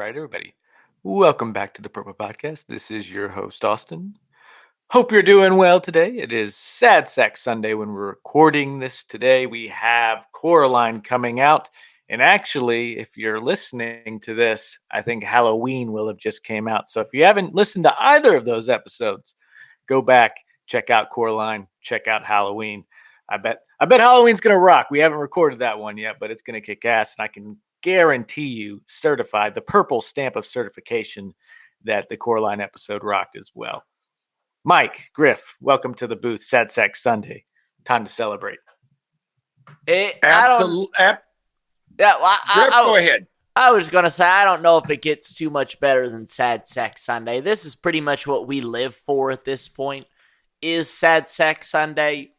right, everybody. Welcome back to the PRPL Podcast. This is your host, Austin. Hope you're doing well today. It is Sacks Sunday when we're recording this today. We have Coraline coming out. And actually, if you're listening to this, I think Halloween will have just came out. So if you haven't listened to either of those episodes, go back, check out Coraline, check out Halloween. I bet Halloween's going to rock. We haven't recorded that one yet, but it's going to kick ass. And I can guarantee you certified the purple stamp of certification that the Coraline episode rocked as well. Mike, Griff, welcome to the booth. Sad Sacks Sunday. Time to celebrate. Absolutely. Yeah, well, Griff, go ahead. I was going to say, I don't know if it gets too much better than Sad Sacks Sunday. This is pretty much what we live for at this point, is Sad Sacks Sunday.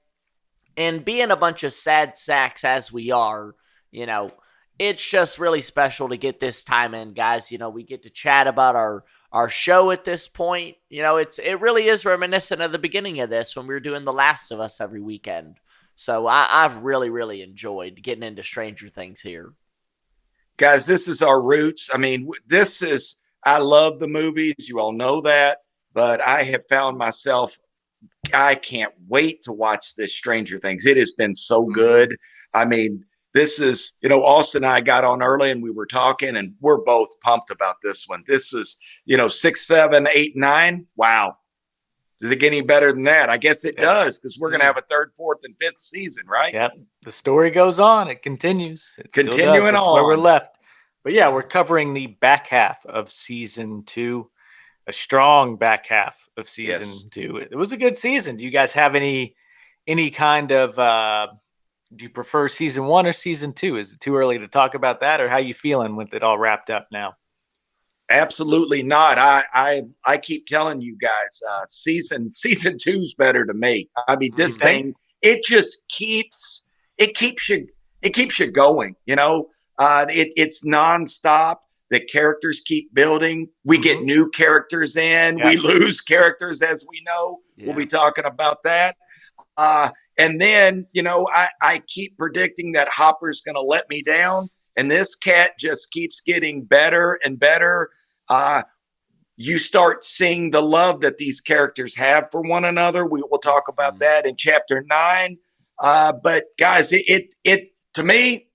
And being a bunch of sad sacks as we are, it's just really special to get this time in, guys. We get to chat about our show at this point. It really is reminiscent of the beginning of this when we were doing The Last of Us every weekend. So I've really, really enjoyed getting into Stranger Things here. Guys, this is our roots. I love the movies. You all know that. But I have found myself, I can't wait to watch this Stranger Things. It has been so good. This is, Austin and I got on early and we were talking and we're both pumped about this one. This is, 6, 7, 8, 9. Wow. Does it get any better than that? I guess it does, because we're going to have a 3rd, 4th, and 5th season, right? Yep. The story goes on. It continues. Continuing on. Where we're left. But yeah, we're covering the back half of season 2, a strong back half of season 2. It was a good season. Do you guys have any kind of, do you prefer season 1 or season 2? Is it too early to talk about that, or how you feeling with it all wrapped up now? Absolutely not. I keep telling you guys, season 2's better to me. This thing, it just keeps you going. It's nonstop. The characters keep building. We get new characters in. Yeah. We lose characters, as we know. Yeah. We'll be talking about that. And then, I keep predicting that Hopper's going to let me down. And this cat just keeps getting better and better. You start seeing the love that these characters have for one another. We will talk about that in chapter 9. But guys, it to me,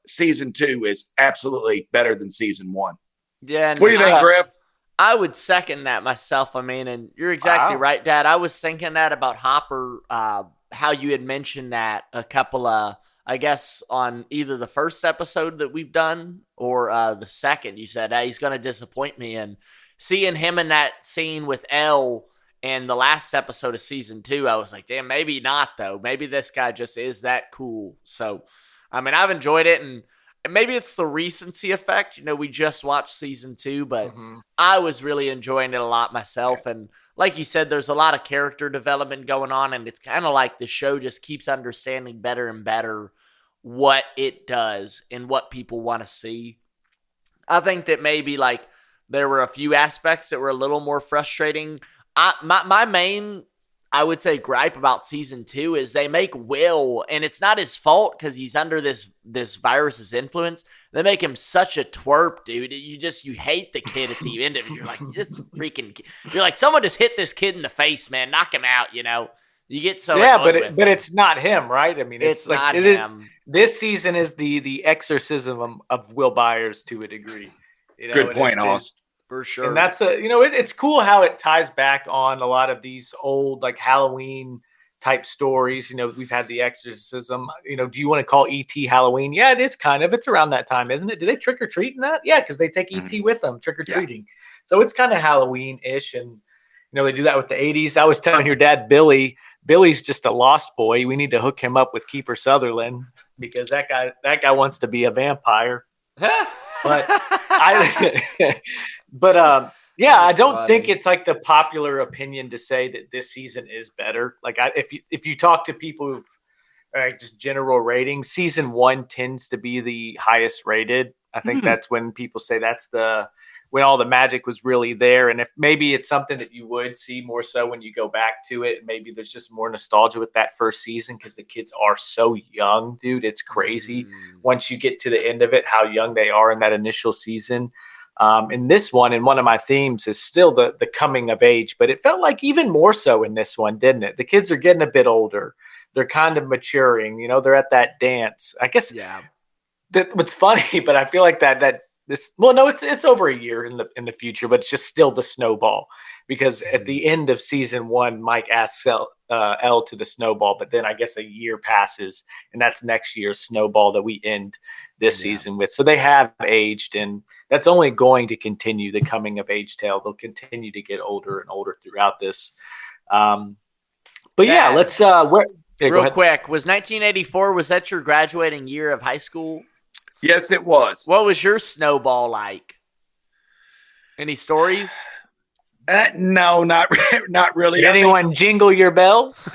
season 2 is absolutely better than season 1. Yeah. What do you think, Griff? I would second that myself. And you're exactly right, Dad. I was thinking that about Hopper, how you had mentioned that a couple of, I guess, on either the first episode that we've done or the second. You said, hey, he's going to disappoint me. And seeing him in that scene with Elle in the last episode of season 2, I was like, damn, maybe not, though. Maybe this guy just is that cool. So, I've enjoyed it. And maybe it's the recency effect. We just watched season 2, but I was really enjoying it a lot myself. And like you said, there's a lot of character development going on, and it's kind of like the show just keeps understanding better and better what it does and what people want to see. I think that maybe there were a few aspects that were a little more frustrating. My main, I would say, gripe about season 2 is they make Will, and it's not his fault because he's under this virus's influence. They make him such a twerp, dude. You hate the kid at the end of it. You're like, this freaking kid. You're like, someone just hit this kid in the face, man. Knock him out, You get so but it's not him, right? It's not him. This season is the exorcism of Will Byers to a degree. Good point, Austin. For sure. And that's it's cool how it ties back on a lot of these old Halloween type stories. We've had the exorcism. Do you want to call E.T. Halloween? Yeah, it is kind of. It's around that time, isn't it? Do they trick or treat in that? Yeah, because they take E.T. with them, trick or treating. Yeah. So it's kind of Halloween-ish, and they do that with the 80s. I was telling your dad, Billy's just a lost boy. We need to hook him up with Kiefer Sutherland because that guy wants to be a vampire. But I don't think it's the popular opinion to say that this season is better. If you talk to people who've just general ratings, season 1 tends to be the highest rated. I think that's when people say that's when all the magic was really there. And if maybe it's something that you would see more so when you go back to it, maybe there's just more nostalgia with that first season because the kids are so young, dude. It's crazy once you get to the end of it, how young they are in that initial season. In this one, and one of my themes is still the coming of age, but it felt like even more so in this one, didn't it? The kids are getting a bit older. They're kind of maturing, they're at that dance. I guess that what's funny, but I feel like it's over a year in the future, but it's just still the snowball because at the end of season 1, Mike asks Elle to the snowball, but then I guess a year passes and that's next year's snowball that we end this season with. So they have aged, and that's only going to continue the coming of age tale. They'll continue to get older and older throughout this. But let's real quick. Was 1984, was that your graduating year of high school? Yes, it was. What was your snowball like? Any stories? No, not really. Did anyone jingle your bells?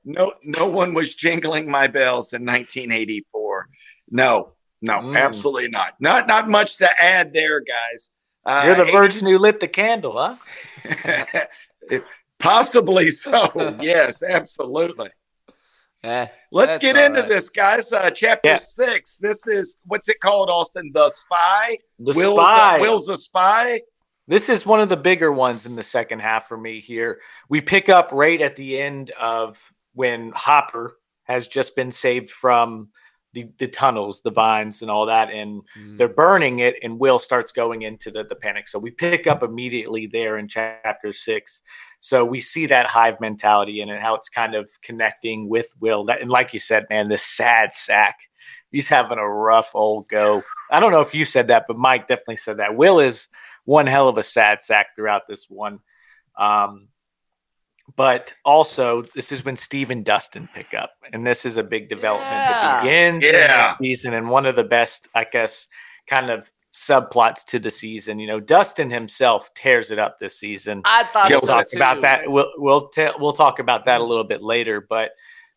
No one was jingling my bells in 1984. No, absolutely not. Not much to add there, guys. You're the virgin who lit the candle, huh? Possibly so. Yes, absolutely. Let's get into this, guys. Chapter 6. This is, what's it called, Austin? The Spy? Will's the Spy? This is one of the bigger ones in the second half for me here. We pick up right at the end of when Hopper has just been saved from the tunnels, the vines and all that, and they're burning it, and Will starts going into the panic. So we pick up immediately there in chapter 6. So we see that hive mentality in it, how it's kind of connecting with Will. And like you said, man, this sad sack, he's having a rough old go. I don't know if you said that, but Mike definitely said that. Will is one hell of a sad sack throughout this one. But also, this is when Steve and Dustin pick up. And this is a big development that begins in the season. And one of the best, I guess, kind of subplots to the season. Dustin himself tears it up this season. I thought we'll talk about that. We'll talk about that a little bit later. But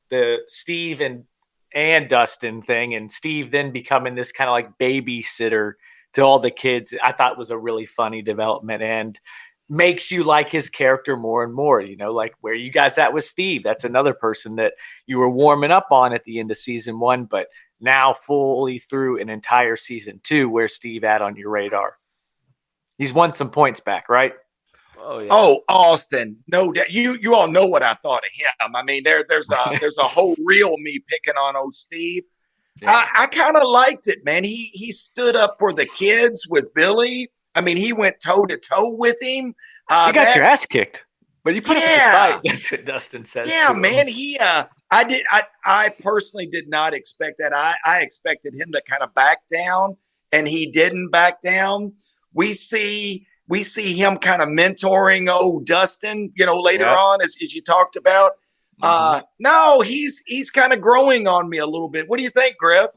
the Steve and Dustin thing, and Steve then becoming this kind of like babysitter to all the kids, I thought was a really funny development and makes you like his character more and more. Like, where you guys at with Steve? That's another person that you were warming up on at the end of season 1, but now fully through an entire season 2, where Steve at on your radar? He's won some points back, right? Oh, yeah. Oh, Austin, no doubt. You all know what I thought of him. I mean, there's a whole reel me picking on old Steve. Yeah. I kind of liked it, man. He stood up for the kids with Billy. I mean, he went toe to toe with him. You got your ass kicked, but you put up a fight. That's what Dustin says. Yeah, man. I personally did not expect that. I expected him to kind of back down, and he didn't back down. We see him kind of mentoring old Dustin, later on, as you talked about. No, he's kind of growing on me a little bit. What do you think, Griff?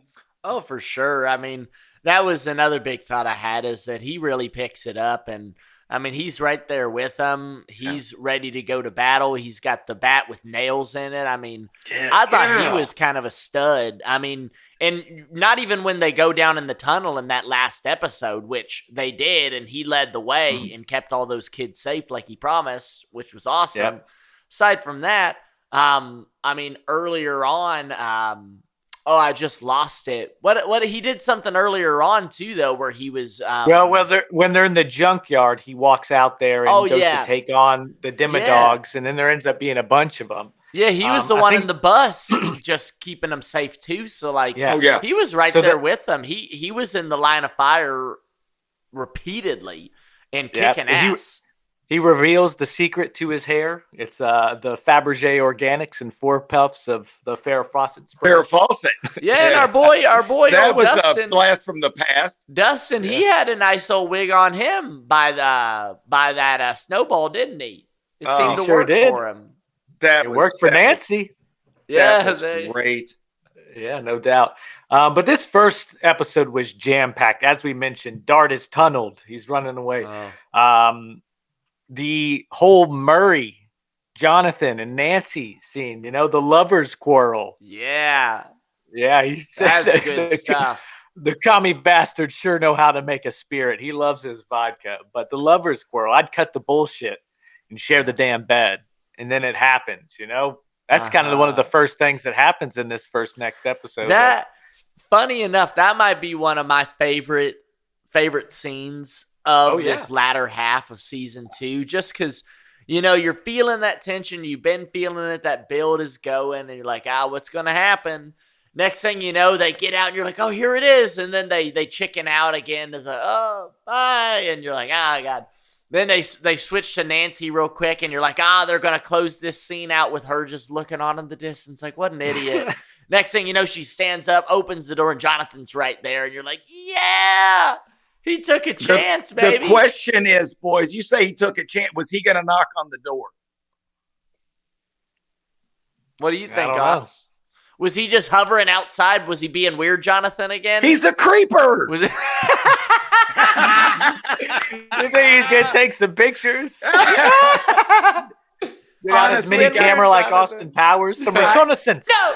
Oh, for sure. I mean, that was another big thought I had, is that he really picks it up. And I mean, he's right there with them. He's ready to go to battle. He's got the bat with nails in it. I mean, I thought he was kind of a stud. I mean, and not even when they go down in the tunnel in that last episode, which they did, and he led the way and kept all those kids safe like he promised, which was awesome. Yep. Aside from that, I mean, earlier on, I just lost it. What he did something earlier on too, though, where he was. When they're in the junkyard, he walks out there and goes to take on the Demodogs, and then there ends up being a bunch of them. Yeah, he was the one in the bus, just keeping them safe too. So he was right there with them. He was in the line of fire repeatedly and kicking ass. He reveals the secret to his hair. It's the Fabergé Organics and 4 puffs of the Farrah Fawcett spray. Farrah Fawcett. Yeah, and our boy, that was Dustin, a blast from the past. Dustin, he had a nice old wig on him by that snowball, didn't he? It seemed to work for him. It worked for Nancy. That was great. Yeah, no doubt. But this first episode was jam-packed. As we mentioned, Dart is tunneled. He's running away. The whole Murray, Jonathan, and Nancy scene, the lovers' quarrel. Yeah. Yeah, he said that's good stuff. The commie bastard sure know how to make a spirit. He loves his vodka. But the lover squirrel, I'd cut the bullshit and share the damn bed. And then it happens, you know? That's kind of one of the first things that happens in this next episode. Funny enough, that might be one of my favorite scenes of this latter half of season 2, just because, you know, you're feeling that tension. You've been feeling it. That build is going, and you're like, what's going to happen? Next thing you know, they get out, and you're like, oh, here it is. And then they chicken out again. There's like, oh, bye. And you're like, God. Then they switch to Nancy real quick, and you're like, they're going to close this scene out with her just looking on in the distance like, what an idiot. Next thing you know, she stands up, opens the door, and Jonathan's right there. And you're like, yeah, he took a chance, baby. The question is, boys, you say he took a chance. Was he going to knock on the door? What do you think, Oz? Was he just hovering outside? Was he being weird, Jonathan, again? He's a creeper. Was it? You think he's going to take some pictures? On his mini camera like Austin Powers? Some reconnaissance. No.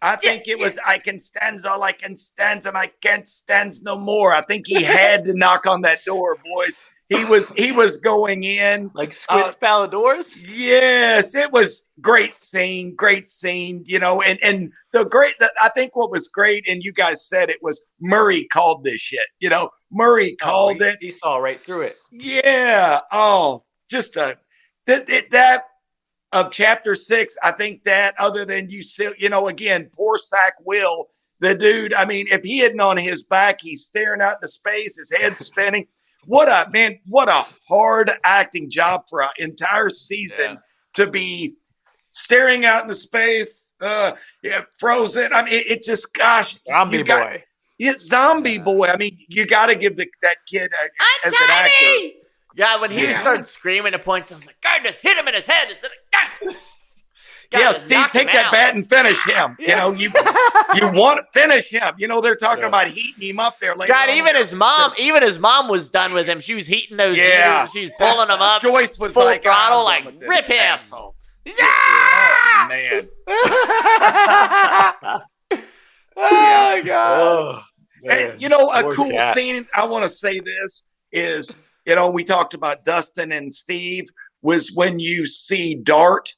I think it was, I can stand all I can stand and I can't stand no more. I think he had to knock on that door, boys. He was going in. Like Squid's Paladors? Yes, it was great scene, you know, and I think what was great, and you guys said it, was Murray called this shit, you know, Murray called it. He saw right through it. Yeah. Oh, just that of chapter 6, I think that other than you know, again, poor Sack Will, the dude, I mean, if he hadn't on his back, he's staring out into space, his head's spinning. What a hard acting job for an entire season to be staring out into space, frozen. I mean, it just, gosh. Zombie boy. It's zombie boy. I mean, you got to give that kid as an actor. Yeah, when he started screaming at points, I was like, God, just hit him in his head. Steve, take that bat and finish him. You know, you want to finish him. You know, they're talking about heating him up there later. God, even his mom was done with him. She was heating those ears. She was pulling him up. Joyce was full like, throttle, like, rip him. Asshole. Oh, man. Oh, God. Oh, and, you know, a poor cool cat. scene, I want to say this, is, you know, we talked about Dustin and Steve, was when you see Dart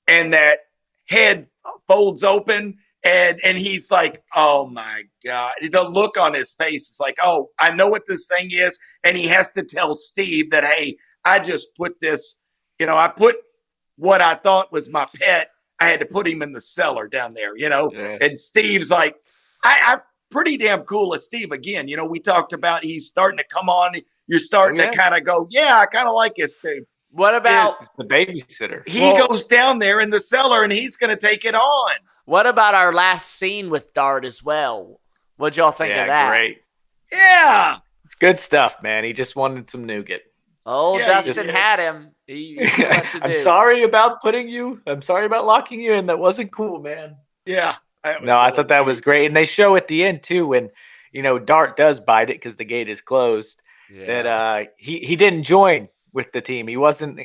and that head folds open and he's like, oh my God. The look on his face is like, oh, I know what this thing is. And he has to tell Steve that, hey, I just put this, you know, I put what I thought was my pet. I had to put him in the cellar down there, you know. Yeah. And Steve's like, I'm pretty damn cool as Steve. Again, you know, we talked about he's starting to come on. You're starting to kind of go, yeah, I kind of like this dude. What about the babysitter? He goes down there in the cellar and he's going to take it on. What about our last scene with Dart as well? What'd y'all think of that? Great. Yeah. It's good stuff, man. He just wanted some nougat. Oh, Dustin had him. I'm sorry about locking you in. That wasn't cool, man. Yeah. I thought that was great. And they show at the end, too, when, you know, Dart does bite it because the gate is closed, that he didn't join with the team. He wasn't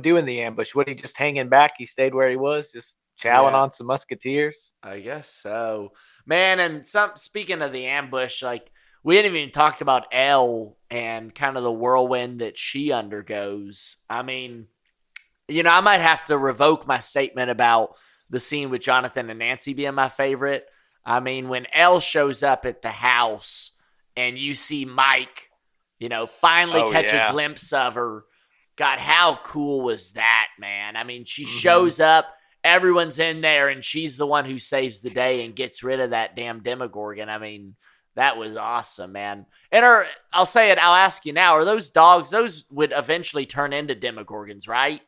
doing the ambush. He just hanging back? He stayed where he was, just chowing on some musketeers. I guess so, man. And speaking of the ambush, like, we didn't even talk about Elle and kind of the whirlwind that she undergoes. I mean, you know, I might have to revoke my statement about the scene with Jonathan and Nancy being my favorite. I mean, when Elle shows up at the house and you see Mike, you know, finally catch a glimpse of her. God, how cool was that, man? I mean, she shows up, everyone's in there, and she's the one who saves the day and gets rid of that damn Demogorgon. I mean, that was awesome, man. And I'll say it, I'll ask you now, are those dogs, those would eventually turn into Demogorgons, right?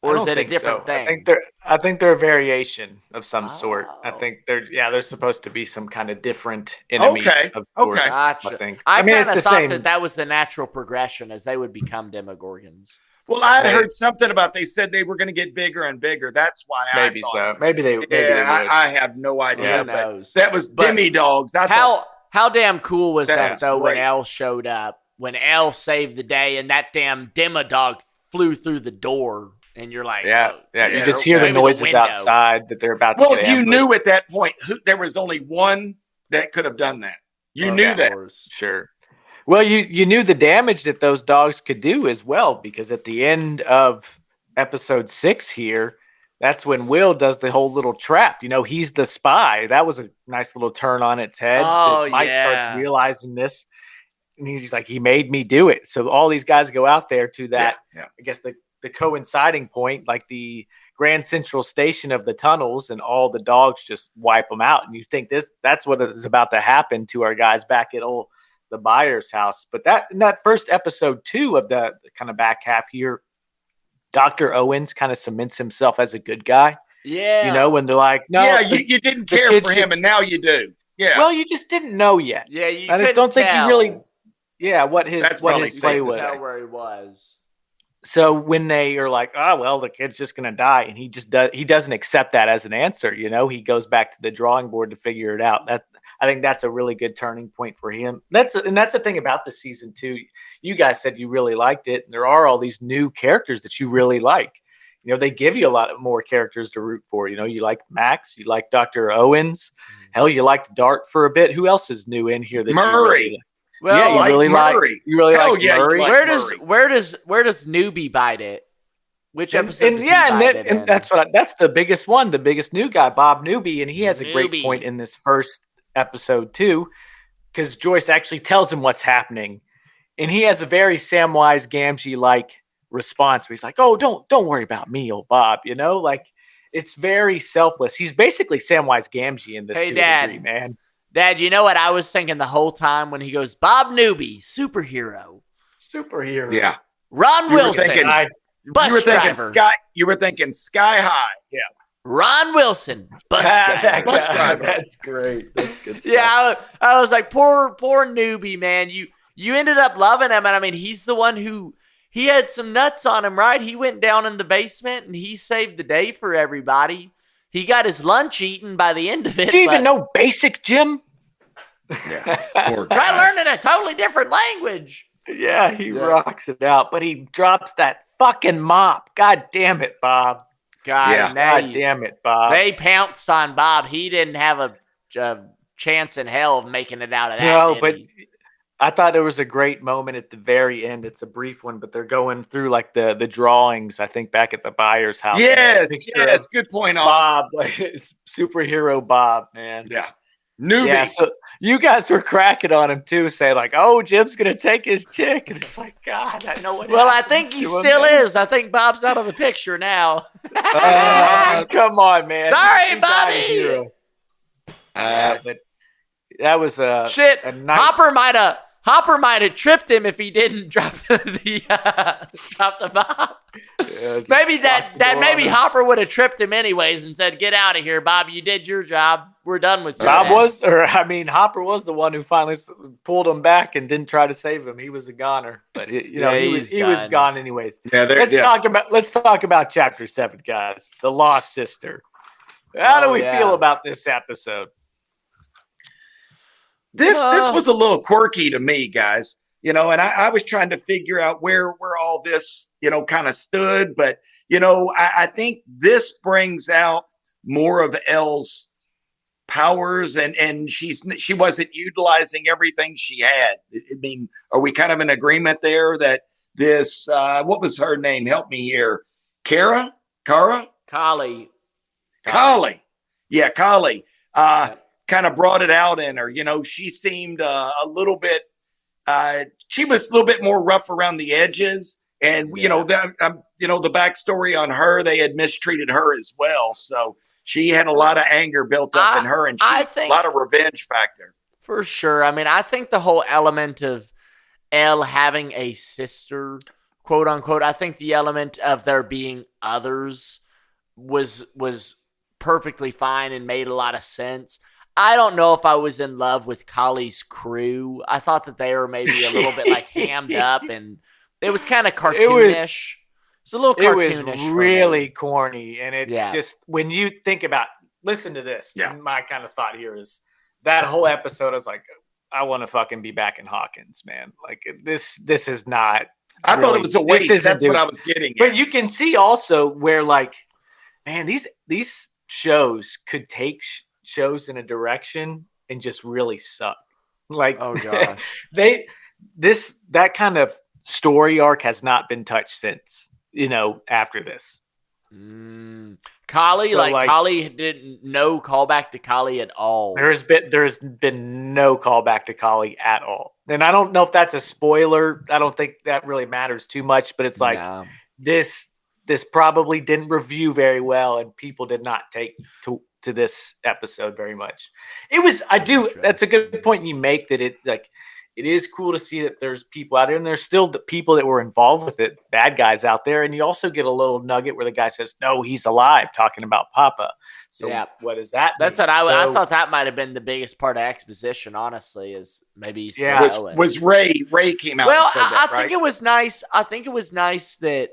Or is it a different thing? I think they're a variation of some sort. I think they're supposed to be some kind of different enemy. Of sorts, gotcha. I think. I kind of thought that was the natural progression as they would become Demogorgons. Well, I had heard something about they said they were going to get bigger and bigger. That's why maybe so. Maybe they. I have no idea. But that was demi dogs. How damn cool was that though when Elle showed up? When Elle saved the day and that damn Demodog flew through the door. And you're like, you just hear the noises outside that they're about to get you knew at that point there was only one that could have done that. You Of knew that. course. Sure. Well, you knew the damage that those dogs could do as well, because at the end of episode 6 here, that's when Will does the whole little trap. He's the spy. That was a nice little turn on its head. Oh, that Mike yeah. starts realizing this, and he's like, he made me do it. So all these guys go out there to that, I guess the coinciding point, like the Grand Central Station of the tunnels, and all the dogs just wipe them out. And you think that's what is about to happen to our guys back at the Byers house. But in that first episode 2 of the kind of back half here, Dr. Owens kind of cements himself as a good guy. Yeah. When they're like, no, you didn't care for him, and now you do. Yeah. Well, you just didn't know yet. Yeah, you I just don't think you really. Yeah, what his probably play was. Tell where he was. So when they are like, oh, well, the kid's just going to die, and he doesn't accept that as an answer. He goes back to the drawing board to figure it out. I think that's a really good turning point for him. That's the thing about the season 2. You guys said you really liked it, and there are all these new characters that you really like. They give you a lot more characters to root for. You like Max, you like Dr. Owens. Hell, you liked Dart for a bit. Who else is new in here? That Murray. You really like? Well, yeah, you really Murray. like. You really Hell like yeah, you Murray. like where does newbie bite it? Which episode? And that's that's the biggest one, the biggest new guy, Bob Newby, and he has a great point in this first episode too, because Joyce actually tells him what's happening, and he has a very Samwise Gamgee like response where he's like, "Oh, don't worry about me, old Bob." Like it's very selfless. He's basically Samwise Gamgee in this. Hey, Dad, degree, man. Dad, you know what I was thinking the whole time when he goes, Bob Newby, superhero. Yeah. Ron Wilson. You were thinking Sky High. Yeah. Ron Wilson, bus driver. Bus driver. That's great. That's good stuff. Yeah, I was like, poor Newbie, man. You ended up loving him, and I mean, he's the one who he had some nuts on him, right? He went down in the basement and he saved the day for everybody. He got his lunch eaten by the end of it. Do you even know basic, Jim? Yeah. Poor guy. Try learning a totally different language. Yeah, he rocks it out, but he drops that fucking mop. God damn it, Bob. God damn it, Bob. They pounced on Bob. He didn't have a chance in hell of making it out of that. No, but I thought there was a great moment at the very end. It's a brief one, but they're going through like the drawings, I think, back at the Byers house. Yes, good point, Bob, like superhero Bob, man. Yeah. Newbie. Yeah, so you guys were cracking on him too, saying like, "Oh, Jim's gonna take his chick," and it's like, God, I know what. Well, I think he still is. I think Bob's out of the picture now. Come on, man. Sorry, Bobby. But that was shit. a nice... Hopper might have tripped him if he didn't drop the Bob. Yeah, maybe Hopper would have tripped him anyways and said, "Get out of here, Bob. You did your job. We're done with you." Hopper was the one who finally pulled him back and didn't try to save him. He was a goner, but he was gone anyways. Yeah, let's talk about chapter 7, guys. The Lost Sister. How do we feel about this episode? This was a little quirky to me, guys. And I was trying to figure out where all this, kind of stood. But, I think this brings out more of Elle's powers, and she wasn't utilizing everything she had. I mean, are we kind of in agreement there that this, what was her name? Help me here. Kara? Kali. Yeah, Kali. Kind of brought it out in her. She seemed a little bit, she was a little bit more rough around the edges. And, the backstory on her, they had mistreated her as well. So she had a lot of anger built up in her, and a lot of revenge factor. For sure. I mean, I think the whole element of Elle having a sister, quote unquote, I think the element of there being others was perfectly fine and made a lot of sense. I don't know if I was in love with Kali's crew. I thought that they were maybe a little bit like hammed up, and it was kind of cartoonish. It was a little cartoonish. It was really corny, and it just, when you think about, listen to this. Yeah. My kind of thought here is that whole episode is like, I want to fucking be back in Hawkins, man. Like this is not. I thought it was a waste. That's what I was getting at. But you can see also where, like, man, these shows could take shows in a direction and just really suck. Like, oh gosh, that kind of story arc has not been touched since, after this. Kali, so Kali didn't no callback to Kali at all. There's been no callback to Kali at all. And I don't know if that's a spoiler. I don't think that really matters too much, but it's like this probably didn't review very well, and people did not take to this episode very much. That's a good point you make, that it is cool to see that there's people out there, and there's still the people that were involved with it, bad guys out there. And you also get a little nugget where the guy says, no, he's alive, talking about Papa. So what does that mean? That's what I thought that might have been the biggest part of exposition, honestly, is maybe was Ray came out. Well, and said that, I think it was nice. I think it was nice that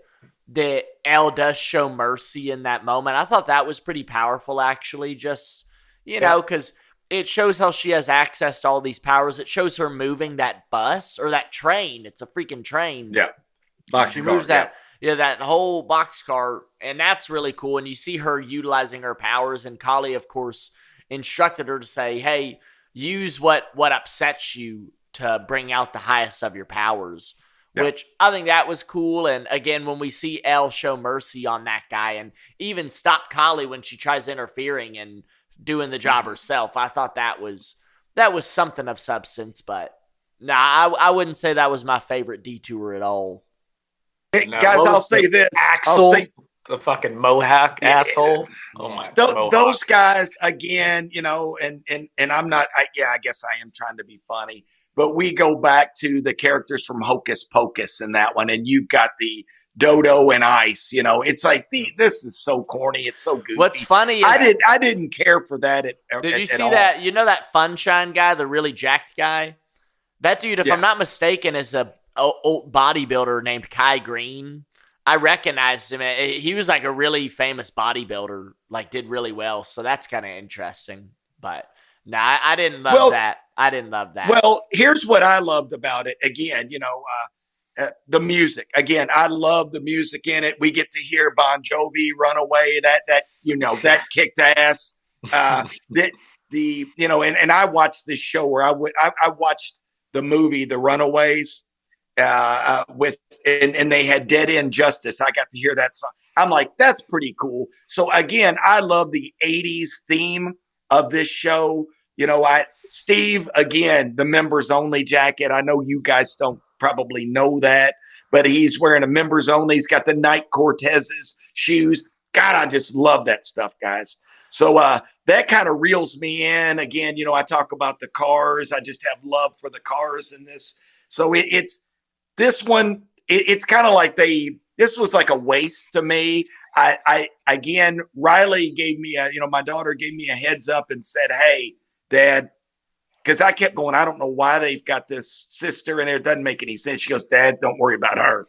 Elle does show mercy in that moment. I thought that was pretty powerful, actually, just, because it shows how she has access to all these powers. It shows her moving that bus or that train. It's a freaking train. Yeah. She moves that whole boxcar, and that's really cool. And you see her utilizing her powers, and Kali, of course, instructed her to say, hey, use what upsets you to bring out the highest of your powers, which I think that was cool. And again, when we see Elle show mercy on that guy and even stop Kali when she tries interfering and doing the job herself, I thought that was something of substance. But I wouldn't say that was my favorite detour at all. Hey, guys, I'll say this. Axel, the fucking Mohawk asshole. Oh my! Those guys again, and I'm not. I guess I am trying to be funny, but we go back to the characters from Hocus Pocus in that one, and you've got the Dodo and Ice. It's like this is so corny. It's so goofy. What's funny is I didn't care for that. Did you see that? That Funshine guy, the really jacked guy? That dude, if I'm not mistaken, is a old bodybuilder named Kai Green. I recognized him. He was like a really famous bodybuilder, did really well. So that's kind of interesting. But no, I didn't love that. I didn't love that. Well, here's what I loved about it. Again, the music. Again, I love the music in it. We get to hear Bon Jovi, Runaway. That kicked ass. And I watched this show where I watched the movie The Runaways. And they had Dead End Justice. I got to hear that song. I'm like, that's pretty cool. So again, I love the 80s theme of this show. Steve, again, the members only jacket. I know you guys don't probably know that, but he's wearing a members only. He's got the Nike Cortez's shoes. God, I just love that stuff, guys. So that kind of reels me in. Again, I talk about the cars. I just have love for the cars in this. So it's this one. It's kind of like this was like a waste to me. Again, Riley gave me my daughter gave me a heads up and said, hey, Dad, because I kept going, I don't know why they've got this sister in there. It doesn't make any sense. She goes, Dad, don't worry about her.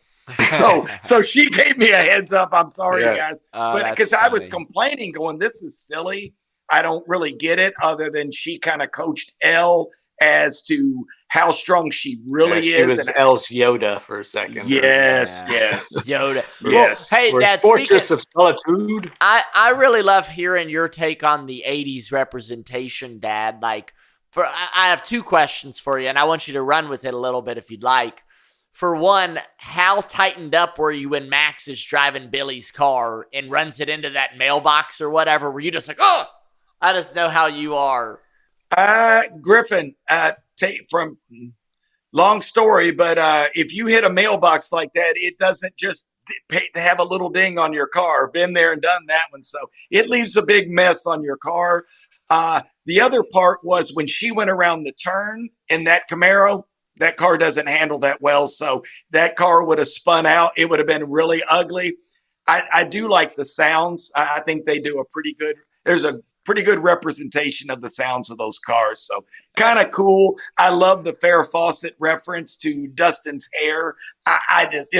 So she gave me a heads up. I'm sorry, guys. But because I was complaining, going, this is silly. I don't really get it, other than she kind of coached Elle as to how strong she really is. She was Elle's Yoda for a second. Yes. Yoda. Yes. Well, hey, Dad, Fortress of Solitude. I really love hearing your take on the 80s representation, Dad. I have two questions for you, and I want you to run with it a little bit if you'd like. For one, how tightened up were you when Max is driving Billy's car and runs it into that mailbox or whatever? Were you just like, oh, I just know how you are? Griffin, from long story, but if you hit a mailbox like that, it doesn't just have a little ding on your car. Been there and done that one. So it leaves a big mess on your car. The other part was when she went around the turn in that Camaro, that car doesn't handle that well. So that car would have spun out. It would have been really ugly. I do like the sounds. I think they do there's a pretty good representation of the sounds of those cars. So kind of cool. I love the Farrah Fawcett reference to Dustin's hair. I just,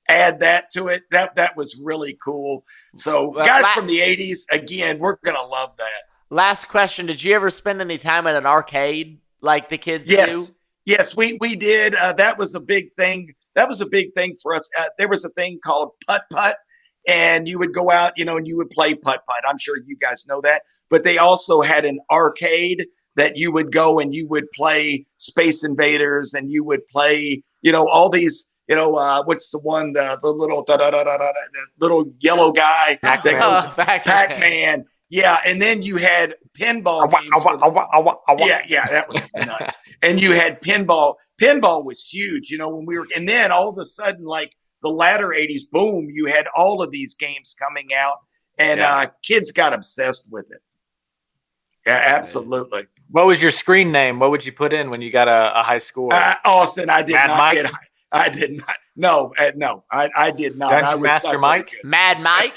add that to it. That was really cool. So guys from the 80s, again, we're going to love that. Last question. Did you ever spend any time at an arcade like the kids do? Yes, we did. That was a big thing. That was a big thing for us. There was a thing called putt-putt, and you would go out, and you would play putt-putt. I'm sure you guys know that. But they also had an arcade that you would go and you would play Space Invaders and you would play, all these, what's the one, the little little yellow guy that goes Pac-Man. Yeah, and then you had pinball games. Yeah, that was nuts. And you had pinball. Pinball was huge, when we were, and then all of a sudden, like the latter 80s, boom, you had all of these games coming out, and kids got obsessed with it. Yeah, absolutely. What was your screen name? What would you put in when you got a high score? Austin, I did not get. I did not. No, I did not. Dungeon Master Mike, Mad Mike.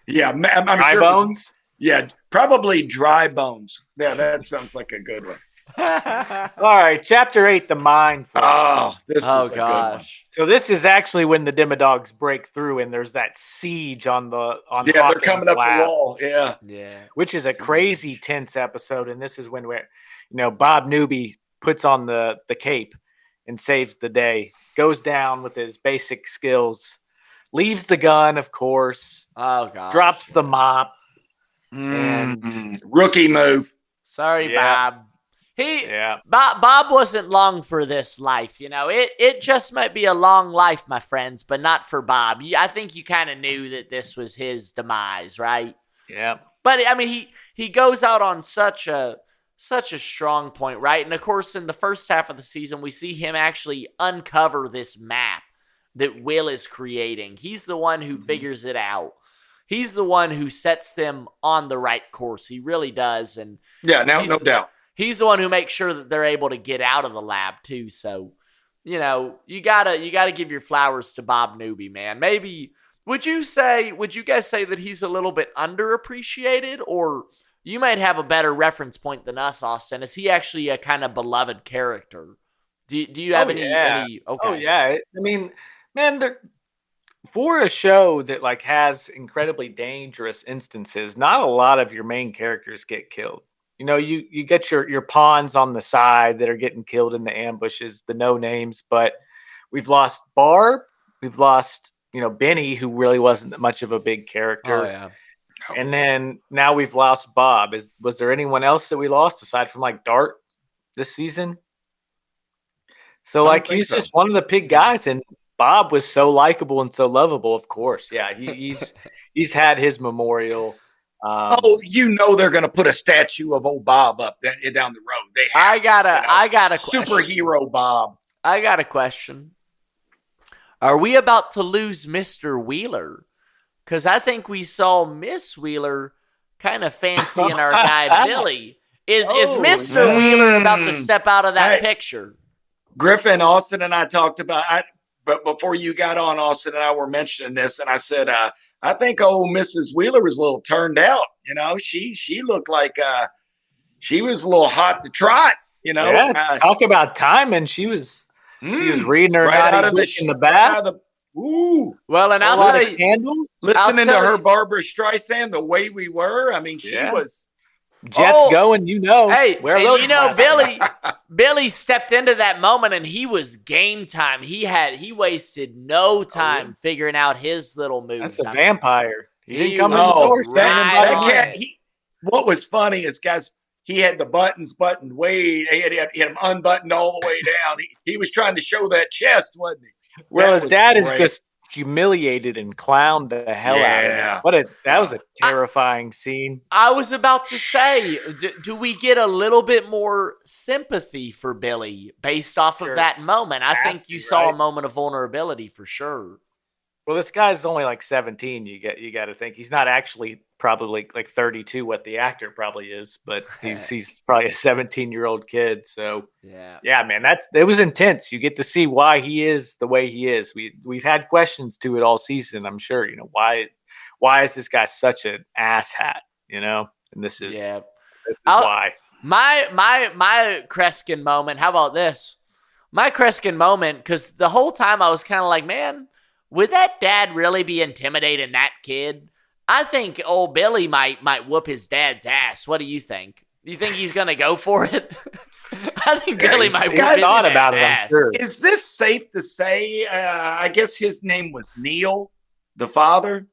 Yeah, I'm Dry sure. Bones. Yeah, probably Dry Bones. Yeah, that sounds like a good one. All right, Chapter 8, the Mind Flayer. Oh, this is a good one. So this is actually when the Demodogs break through, and there's that siege on the they're coming up the wall. Yeah, which is a crazy tense episode. And this is when Bob Newby puts on the cape and saves the day. Goes down with his basic skills, leaves the gun, of course. Oh god, drops the mop. And rookie move. Sorry, Bob. Bob wasn't long for this life, It just might be a long life, my friends, but not for Bob. I think you kind of knew that this was his demise, right? Yeah. But I mean, he goes out on such a strong point, right? And of course, in the first half of the season, we see him actually uncover this map that Will is creating. He's the one who figures it out. He's the one who sets them on the right course. He really does. And no doubt. He's the one who makes sure that they're able to get out of the lab too. So, you gotta give your flowers to Bob Newby, man. Maybe would you guys say that he's a little bit underappreciated, or you might have a better reference point than us, Austin? Is he actually a kind of beloved character? Do you have any? Okay. Oh yeah. I mean, man, for a show that has incredibly dangerous instances, not a lot of your main characters get killed. You get your pawns on the side that are getting killed in the ambushes, the no names, but we've lost Barb, we've lost, Benny, who really wasn't much of a big character. Oh, yeah. And then now we've lost Bob. Was there anyone else that we lost aside from Dart this season? So he's just one of the big guys, and Bob was so likable and so lovable, of course. Yeah, he's had his memorial. They're going to put a statue of old Bob up down the road. I got a superhero Bob. I got a question. Are we about to lose Mr. Wheeler? Because I think we saw Miss Wheeler kind of fancying our guy Billy. Is Mr. Wheeler about to step out of that picture? Griffin, Austin, and I talked about but before you got on, Austin and I were mentioning this, and I said, I think old Mrs. Wheeler was a little turned out. She looked like she was a little hot to trot. Yeah, talk about timing. She was reading her right out of the bath. Well, and I'll say, listening to her Barbara Streisand, The Way We Were. I mean, she was. Jets going, Hey, Billy stepped into that moment and he was game time. He wasted no time figuring out his little moves. That's a vampire. He didn't come in the door. That cat. What was funny is, guys, he had the buttons buttoned way. He had him unbuttoned all the way down. He was trying to show that chest, wasn't he? Well, his dad is just humiliated and clowned the hell out of him. That was a terrifying scene. I was about to say, do we get a little bit more sympathy for Billy based off of that moment? I think you saw a moment of vulnerability for sure. Well, this guy's only 17. You got to think he's not actually probably 32, what the actor probably is, but he's probably a 17-year-old kid. So yeah, man, it was intense. You get to see why he is the way he is. We've had questions to it all season. I'm sure why is this guy such an asshat? And this is why. My Kreskin moment. How about this? My Kreskin moment, because the whole time I was kind of like, man, would that dad really be intimidating that kid? I think old Billy might whoop his dad's ass. What do you think? Do you think he's going to go for it? I think Billy might whoop his dad's ass. I'm sure. Is this safe to say? I guess his name was Neil, the father.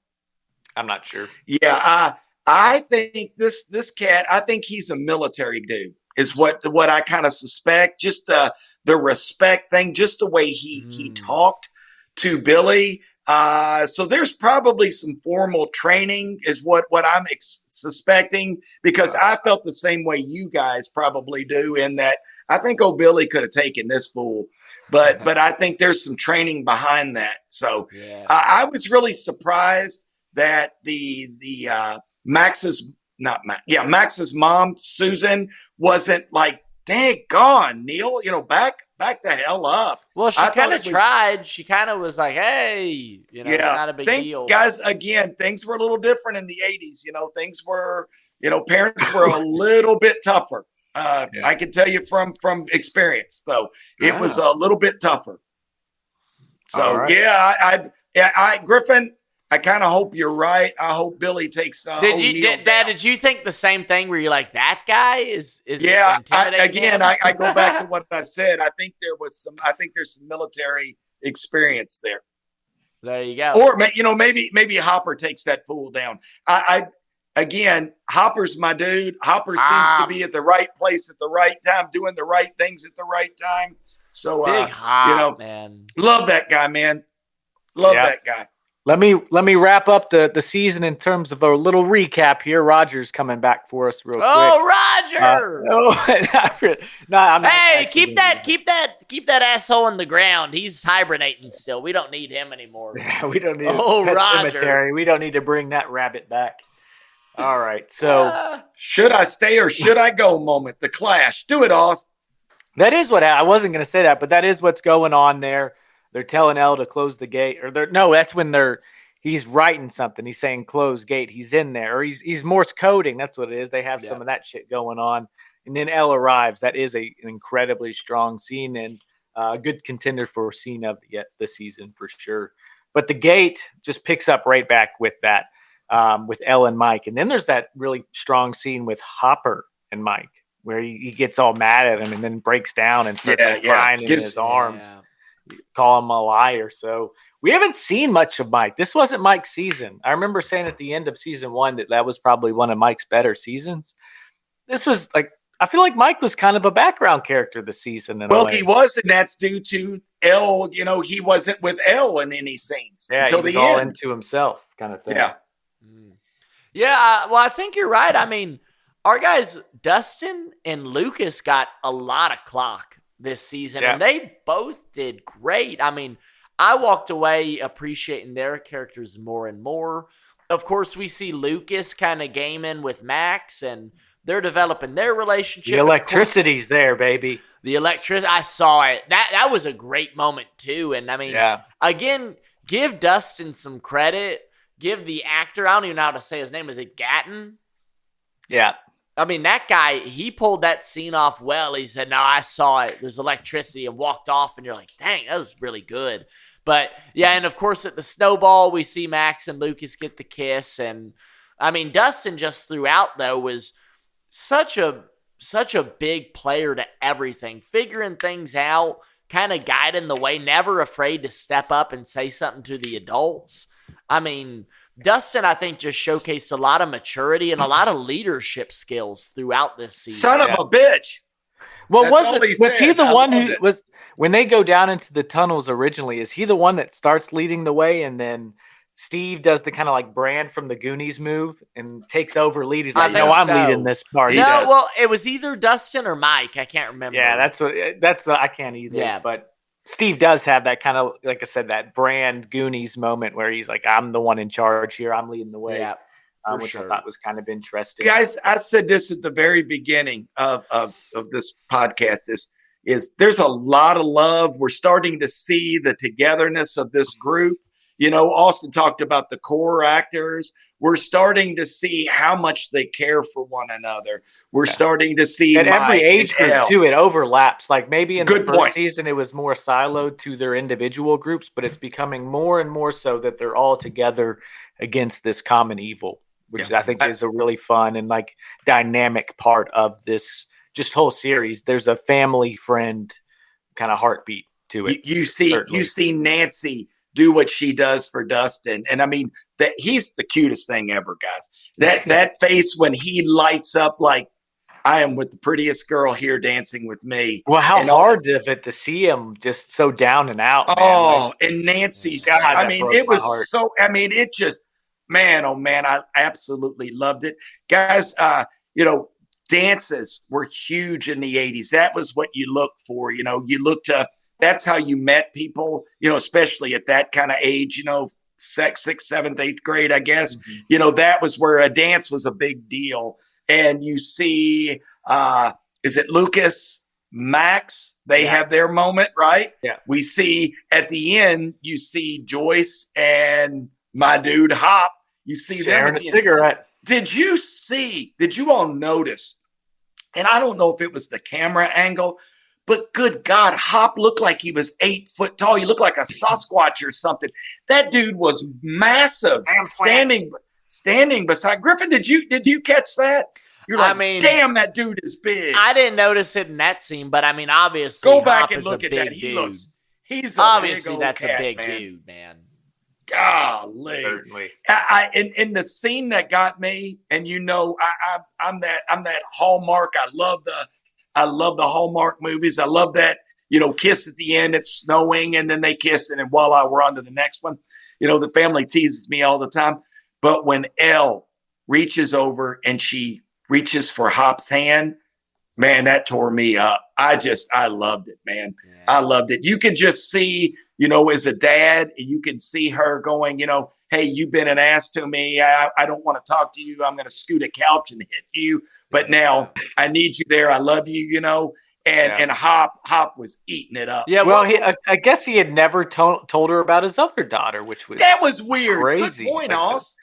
I'm not sure. Yeah, I think this cat, I think he's a military dude. is what I kind of suspect. Just the respect thing, just the way he talked to Billy. So there's probably some formal training is what I'm suspecting, because I felt the same way you guys probably do, in that I think old Billy could have taken this fool, but I think there's some training behind that. So I was really surprised that the Max's mom, Susan, wasn't like, dang gone, Neil, back the hell up. Well, she kind of tried. She kind of was like, hey, it's not a big deal. Guys, again, things were a little different in the 80s. Things were, parents were a little bit tougher. I can tell you from experience, though, it was a little bit tougher. So, right. Griffin, I kind of hope you're right. I hope Billy takes. Did you think the same thing? Where you're like, that guy is intimidating? I go back to what I said. I think there's some military experience there. There you go. Or maybe Hopper takes that fool down. Again, Hopper's my dude. Hopper seems to be at the right place at the right time, doing the right things at the right time. So Big Hop, man. Love that guy, man. Love that guy. Let me wrap up the season in terms of a little recap here. Roger's coming back for us real quick. Oh, Roger! Hey, keep that asshole on the ground. He's hibernating still. We don't need him anymore. Yeah, we don't need Roger. Cemetery. We don't need to bring that rabbit back. All right, so should I stay or should I go? Moment, the clash. Do it, Austin. That is what I wasn't going to say that, but that is what's going on there. They're telling Elle to close the gate, or that's when he's writing something. He's saying close gate. He's in there, or he's Morse coding. That's what it is. They have some of that shit going on. And then Elle arrives. That is an incredibly strong scene and a good contender for scene of the season for sure. But the gate just picks up right back with that, with Elle and Mike. And then there's that really strong scene with Hopper and Mike, where he gets all mad at him and then breaks down and starts crying in his arms. Yeah. Call him a liar. So we haven't seen much of Mike. This wasn't Mike's season. I remember saying at the end of season 1 that was probably one of Mike's better seasons. This was I feel like Mike was kind of a background character this season. He was, and that's due to Elle. He wasn't with Elle in any scenes until the end. All into himself kind of thing. Yeah. Yeah. Well, I think you're right. I mean, our guys, Dustin and Lucas, got a lot of clock this season, and they both did great. I mean, I walked away appreciating their characters more and more. Of course, we see Lucas kind of gaming with Max, and they're developing their relationship. The electricity's there, baby. The electricity, I saw it. That was a great moment too. And I mean, again, give Dustin some credit. Give the actor, I don't even know how to say his name. Is it Gatton? Yeah. I mean, that guy, he pulled that scene off well. He said, no, I saw it. There's electricity, and walked off, and you're like, dang, that was really good. But, yeah, and of course at the snowball, we see Max and Lucas get the kiss. And, I mean, Dustin just throughout, though, was such a big player to everything, figuring things out, kind of guiding the way, never afraid to step up and say something to the adults. I mean, Dustin, I think, just showcased a lot of maturity and a lot of leadership skills throughout this season. Son of a bitch. Well, was he the one who was, when they go down into the tunnels originally, is he the one that starts leading the way, and then Steve does the kind of like Brand from the Goonies move and takes over lead? He's like, I'm leading this part. No, well, it was either Dustin or Mike. I can't remember. Yeah, I can't either. Yeah. But Steve does have that kind of, like I said, that Brand Goonies moment where he's like, I'm the one in charge here. I'm leading the way. Yeah, which I thought was kind of interesting. Guys, I said this at the very beginning of this podcast is there's a lot of love. We're starting to see the togetherness of this group. Austin talked about the core actors. We're starting to see how much they care for one another. We're starting to see at every age group too. It overlaps. Like maybe in the first season, it was more siloed to their individual groups, but it's becoming more and more so that they're all together against this common evil, which I think is a really fun and like dynamic part of this just whole series. There's a family friend kind of heartbeat to it. You see Nancy do what she does for Dustin. And I mean, that he's the cutest thing ever, guys. That face when he lights up like I am with the prettiest girl here dancing with me. Well, how hard is it to see him just so down and out? Oh, man. And Nancy's, God, I mean, it was so, I mean, it just, man, oh man, I absolutely loved it. Guys, dances were huge in the 80s. That was what you looked for. You looked to, that's how you met people, especially at that kind of age, sixth, seventh, eighth grade, I guess. Mm-hmm. That was where a dance was a big deal. And you see, is it Lucas, Max? They have their moment, right? Yeah. We see at the end, you see Joyce and my dude Hop. You see sharing them a cigarette. Did you all notice? And I don't know if it was the camera angle, but good God, Hop looked like he was 8 foot tall. He looked like a Sasquatch or something. That dude was massive. Standing beside Griffin. Did you catch that? You're like, damn, that dude is big. I didn't notice it in that scene, but I mean, obviously, go back and look at that. He's obviously that's a big dude, man. Golly. Certainly. In the scene that got me, and I'm that Hallmark. I love the Hallmark movies. I love that, kiss at the end. It's snowing, and then they kiss, and then voila, we're on to the next one. The family teases me all the time. But when Elle reaches over and she reaches for Hop's hand, man, that tore me up. I loved it, man. Yeah. I loved it. You could just see, as a dad, you can see her going, hey, you've been an ass to me. I don't want to talk to you. I'm going to scoot a couch and hit you. But now I need you there. I love you, And Hop was eating it up. Yeah, well, I guess he had never told her about his other daughter, which was weird. Crazy. Good point, Oz.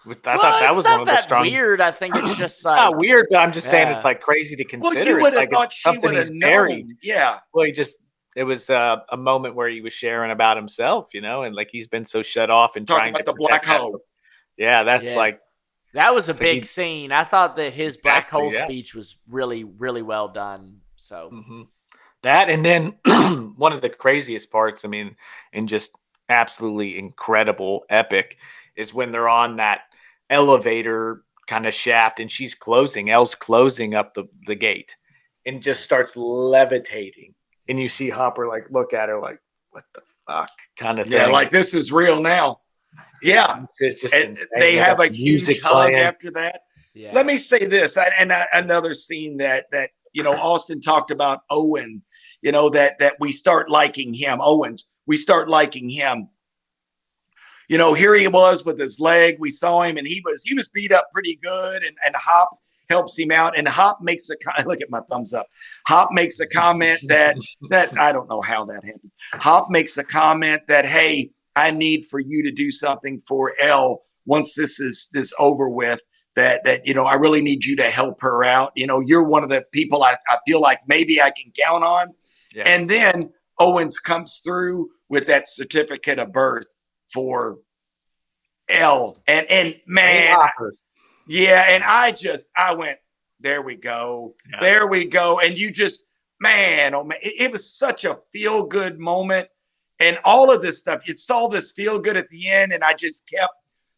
I thought that was one of the strong. Weird. I think it's just it's not weird, but I'm just saying it's like crazy to consider. Well, you would have thought she would have known. Yeah. Well, it was a moment where he was sharing about himself, and like he's been so shut off and talking trying about the black hole. Yeah, that's like that was a big scene. I thought that his black hole speech was really, really well done. So that, and then one of the craziest parts, I mean, and just absolutely incredible, epic, is when they're on that elevator kind of shaft and Elle's closing up the gate and just starts levitating. And you see Hopper like look at her like, what the fuck kind of thing. Yeah, like this is real now. Yeah. It's just they have a huge hug after that. Yeah. Let me say this, and another scene that Austin talked about Owen, that we start liking him. We start liking him. Here he was with his leg. We saw him, and he was beat up pretty good. And Hop helps him out. And Hop makes look at my thumbs up. Hop makes a comment that I don't know how that happens. Hop makes a comment that, hey, I need for you to do something for Elle once this is over with. That I really need you to help her out. You're one of the people I feel like maybe I can count on. Yeah. And then Owens comes through with that certificate of birth for Elle. And man, and I went, there we go. Yeah. There we go. And you just, man, oh man, it was such a feel good moment. And all of this stuff, it's all this feel good at the end. And I just kept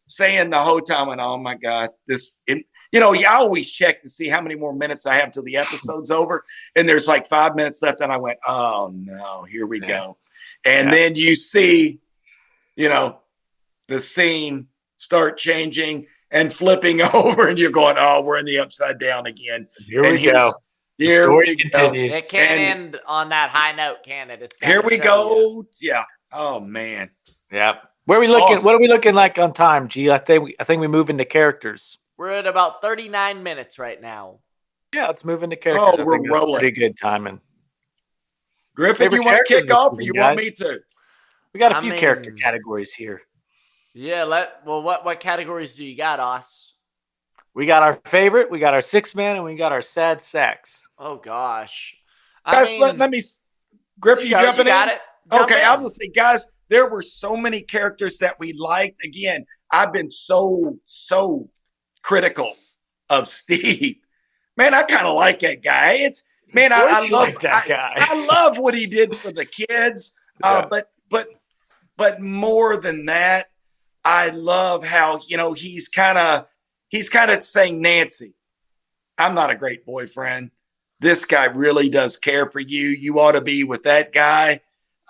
saying the whole time, and oh my God, you always check to see how many more minutes I have till the episode's over. And there's like 5 minutes left. And I went, oh no, here we go. And then you see, the scene start changing and flipping over, and you're going, oh, we're in the upside down again. Here we go. Here we continues. It can't end on that high note, can it? Here we go. Yeah. Oh man. Yeah. Where are we looking? Awesome. What are we looking like on time, G? I think we move into characters. We're at about 39 minutes right now. Yeah, let's move into characters. Oh, we're rolling. Pretty good timing. Griffin, you want to kick off, or you want me to? We got a few character categories here. Yeah. What categories do you got, Os? We got our favorite, we got our 6-man, and we got our sad sacks. Oh gosh. Guys, let me. Griff, you jumping in? Got it. Okay, I'll just say, guys, there were so many characters that we liked. Again, I've been so critical of Steve. Man, I kind of like that guy. I love that guy. I love what he did for the kids. Yeah. But more than that, I love how he's kind of saying, Nancy, I'm not a great boyfriend. This guy really does care for you. You ought to be with that guy.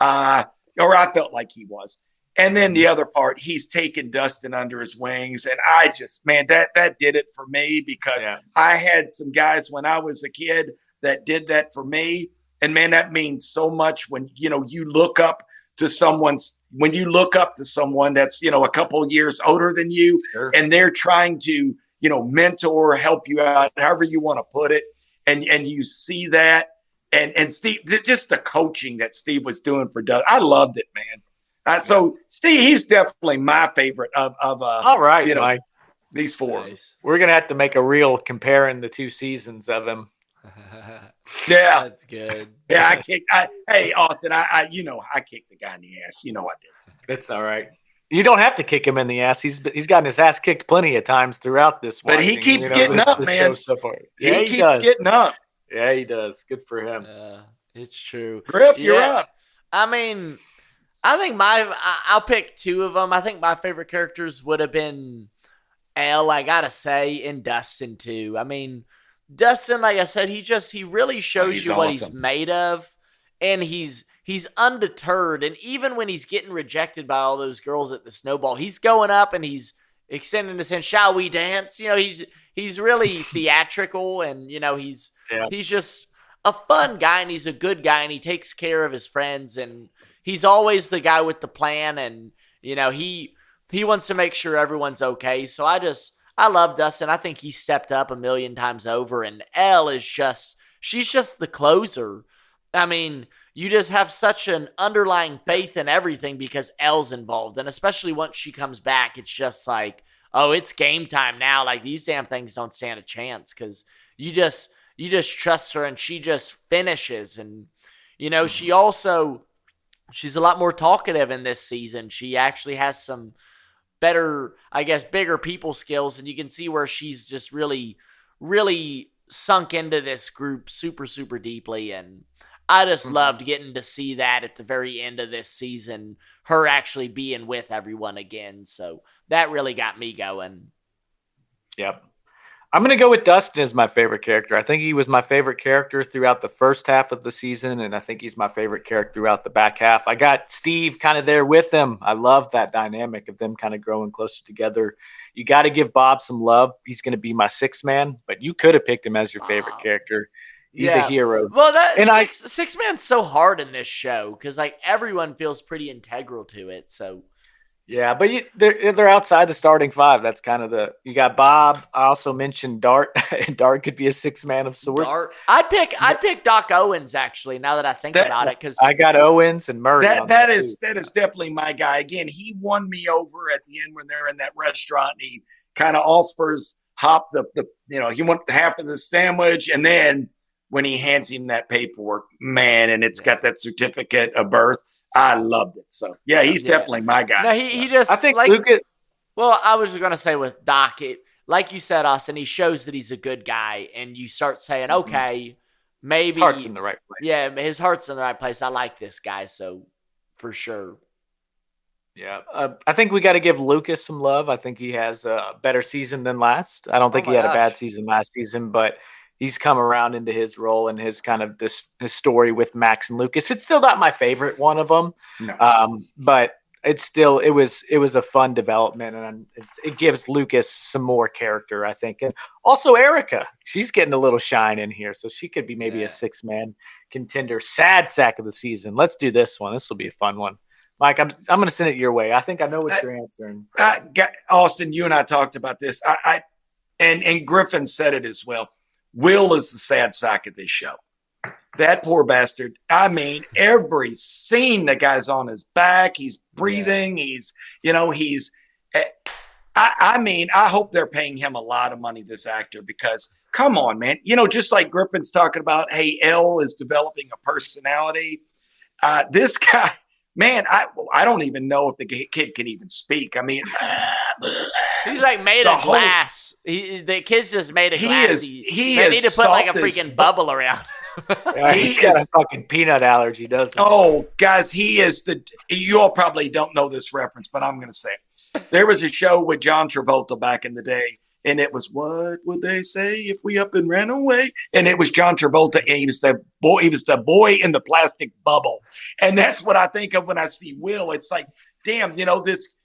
Or I felt like he was. And then the other part, he's taken Dustin under his wings. And I just, man, that did it for me because I had some guys when I was a kid that did that for me. And man, that means so much when, you look up to someone that's, a couple of years older than you, and they're trying to, mentor, help you out, however you want to put it. And you see that. And Steve, just the coaching that Steve was doing for Doug, I loved it, man. So Steve, he's definitely my favorite of all right, Mike. These four. Nice. We're gonna have to make a reel comparing the 2 seasons of him. Yeah, that's good. Yeah, hey Austin, I kicked the guy in the ass. I did. That's all right. You don't have to kick him in the ass. He's gotten his ass kicked plenty of times throughout this. But he keeps getting up, man. So far. Yeah, he keeps getting up. Yeah, he does. Good for him. It's true. Griff, you're up. I mean, I think I'll pick 2 of them. I think my favorite characters would have been Elle, I gotta say, and Dustin too. I mean, Dustin, like I said, he really shows you what he's made of, and he's undeterred. And even when he's getting rejected by all those girls at the snowball, he's going up and he's extending his hand. Shall we dance? He's really theatrical, and he's just a fun guy, and he's a good guy, and he takes care of his friends, and he's always the guy with the plan, and he wants to make sure everyone's okay. So I love Dustin. I think he stepped up a million times over, and Elle she's just the closer. I mean, you just have such an underlying faith in everything because Elle's involved, and especially once she comes back, it's just like, oh, it's game time now. Like, these damn things don't stand a chance because you just trust her, and she just finishes. And she's a lot more talkative in this season. She actually has some better, I guess, bigger people skills, and you can see where she's just really, really sunk into this group super, super deeply. And I just loved getting to see that at the very end of this season, her actually being with everyone again. So that really got me going. Yep. I'm going to go with Dustin as my favorite character. I think he was my favorite character throughout the first half of the season, and I think he's my favorite character throughout the back half. I got Steve kind of there with him. I love that dynamic of them kind of growing closer together. You got to give Bob some love. He's going to be my 6th man, but you could have picked him as your favorite character. He's a hero. Well, six man's so hard in this show because like everyone feels pretty integral to it. So. Yeah, but they're outside the starting 5. That's kind of you got Bob. I also mentioned Dart. Dart could be a 6 man of sorts. Dart. I'd pick Doc Owens actually. Now that I think about it, because I got Owens and Murray. That is definitely my guy. Again, he won me over at the end when they're in that restaurant. And he kind of offers Hop he wants half of the sandwich, and then when he hands him that paperwork, man, and it's got that certificate of birth. I loved it. So, yeah, he's definitely my guy. No, he just – I think Lucas – well, I was going to say with Doc, like you said, Austin, he shows that he's a good guy, and you start saying, okay, maybe – his heart's in the right place. Yeah, his heart's in the right place. I like this guy, so for sure. Yeah, I think we got to give Lucas some love. I think he has a better season than last. I don't think he had a bad season last season, but – he's come around into his role and his kind of his story with Max and Lucas. It's still not my favorite one of them, but it's still it was a fun development, and it gives Lucas some more character, I think. And also Erica, she's getting a little shine in here, so she could be maybe a 6 man contender. Sad sack of the season. Let's do this one. This will be a fun one. Mike, I'm going to send it your way. I think I know what you're answering. Austin, you and I talked about this. And Griffin said it as well. Will is the sad sack of this show. That poor bastard. I mean, every scene the guy's on his back. He's breathing. He's. I hope they're paying him a lot of money, this actor, because come on, man. Just like Griffin's talking about, hey, Elle is developing a personality. This guy, man, I don't even know if the kid can even speak. I mean, he's like made of glass. The kid's just made of glass. They need to put like a freaking bubble around. He's got a fucking peanut allergy, doesn't he? Oh, guys, he is you all probably don't know this reference, but I'm going to say it. There was a show with John Travolta back in the day, And it was, what would they say if we up and ran away? And it was John Travolta. And he was the boy. He was the boy in the plastic bubble. And that's what I think of when I see Will. It's like, damn, this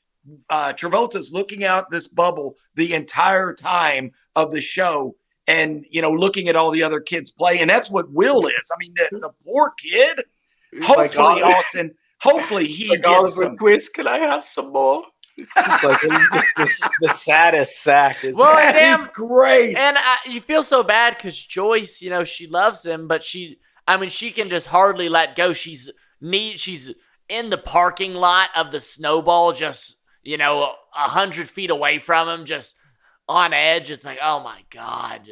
Travolta's looking out this bubble the entire time of the show, and looking at all the other kids play. And that's what Will is. I mean, the poor kid. Hopefully, like, Austin. Hopefully, he like gets some. Twist. Can I have some more? It's just like the saddest sack. That is great. And you feel so bad because Joyce, she loves him, but she can just hardly let go. She's in the parking lot of the Snowball, just 100 feet away from him, just on edge. It's like, oh my God,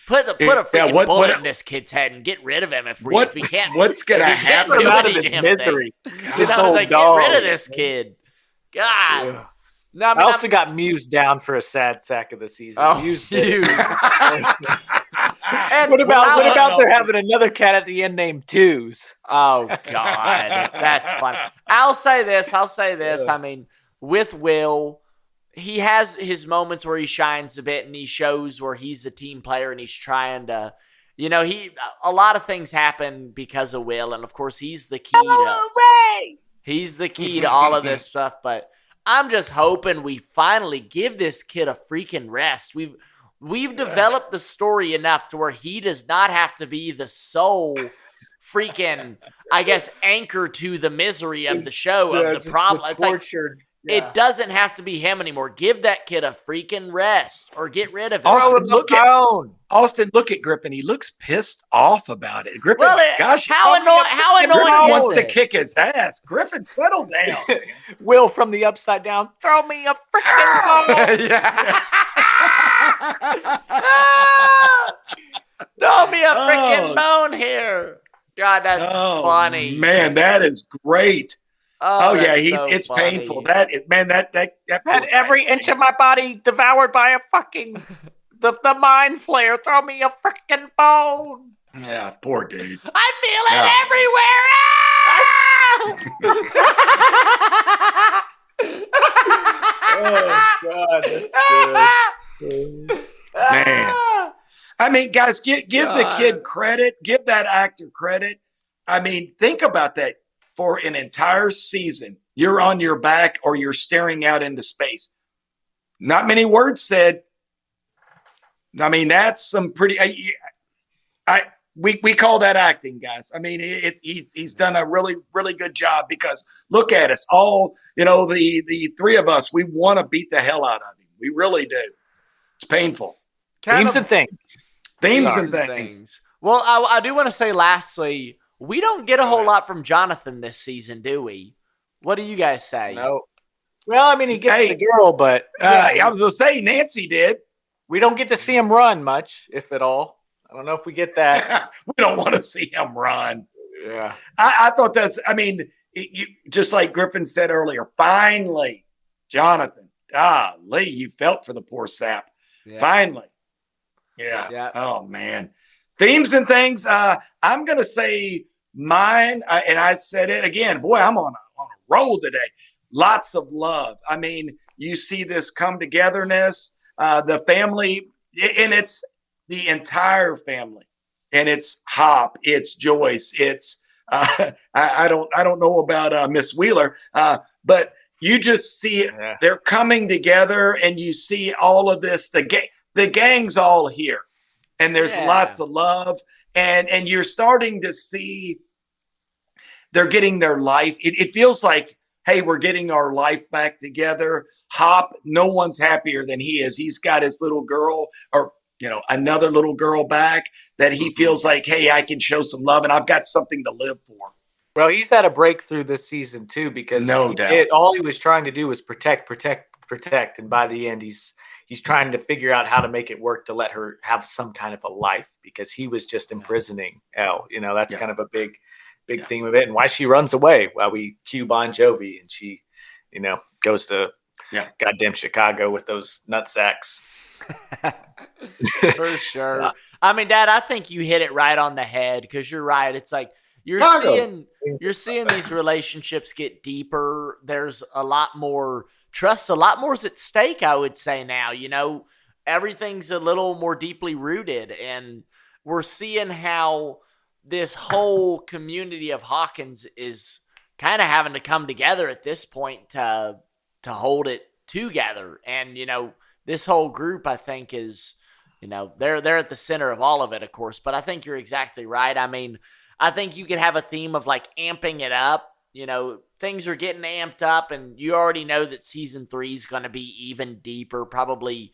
put a freaking bullet in this kid's head and get rid of him if we can't. What's gonna happen? Get him out of this misery. Get rid of this kid. God. Yeah. No, I also got Muse down for a sad sack of the season. Oh, Muse. What about they're having another cat at the end named Twos? Oh God, that's fun. I'll say this. I mean, with Will, he has his moments where he shines a bit and he shows where he's a team player and he's trying to, a lot of things happen because of Will, and of course he's the key. He's the key to all of this stuff, but I'm just hoping we finally give this kid a freaking rest. We've developed the story enough to where he does not have to be the sole freaking, I guess, anchor to the misery of the show, of the problem. It's tortured. It doesn't have to be him anymore. Give that kid a freaking rest or get rid of him. Austin, look at Griffin. He looks pissed off about it. Griffin, how annoying Griffin is wants it? to kick his ass. Griffin, settle down. Will from the upside down, throw me a freaking ball. Throw me a freaking bone here. God, that's funny. Man, that is great. Yeah, it's funny. painful. That had every inch of my body devoured by a fucking the Mind Flayer. Throw me a freaking bone. Yeah, poor dude. I feel it everywhere. Oh God, that's good. Man, I mean, guys, give the kid credit. Give that actor credit. I mean, think about that. For an entire season, you're on your back or you're staring out into space. Not many words said. I mean, that's some pretty. We call that acting, guys. I mean, he's done a really, really good job because look at us all. The three of us, we want to beat the hell out of him. We really do. It's painful. Themes and things. Well, I do want to say, lastly, we don't get a whole lot from Jonathan this season, do we? What do you guys say? No. Well, I mean, he gets the girl, but I was going to say Nancy did. We don't get to see him run much, if at all. I don't know if we get that. We don't want to see him run. Yeah. I thought just like Griffin said earlier, finally, Jonathan, Lee, you felt for the poor sap. Yeah. Finally. Yeah. Oh, man. Themes and things. I'm going to say mine, and I said it again. Boy, I'm on a roll today. Lots of love. I mean, you see this come togetherness, the family, and it's the entire family. And it's Hop, it's Joyce, it's I don't know about Miss Wheeler, but you just see it. Yeah. They're coming together, and you see all of this. The gang's all here, and there's lots of love. And you're starting to see they're getting their life. It feels like, hey, we're getting our life back together. Hop, no one's happier than he is. He's got his little girl or, another little girl back that he feels like, hey, I can show some love and I've got something to live for. Well, he's had a breakthrough this season too, because no doubt. All he was trying to do was protect. And by the end, he's trying to figure out how to make it work to let her have some kind of a life, because he was just imprisoning Elle. That's kind of a big theme of it, and why she runs away while we cue Bon Jovi and she, goes to goddamn Chicago with those nutsacks. For sure. I mean, Dad, I think you hit it right on the head, because you're right. It's like you're seeing these relationships get deeper. There's a lot more trust, a lot more is at stake, I would say now. everything's a little more deeply rooted, and we're seeing how this whole community of Hawkins is kind of having to come together at this point to hold it together. And, this whole group, I think, is, they're at the center of all of it, of course. But I think you're exactly right. I mean, I think you could have a theme of like amping it up. Things are getting amped up, and you already know that season 3 is going to be even deeper, probably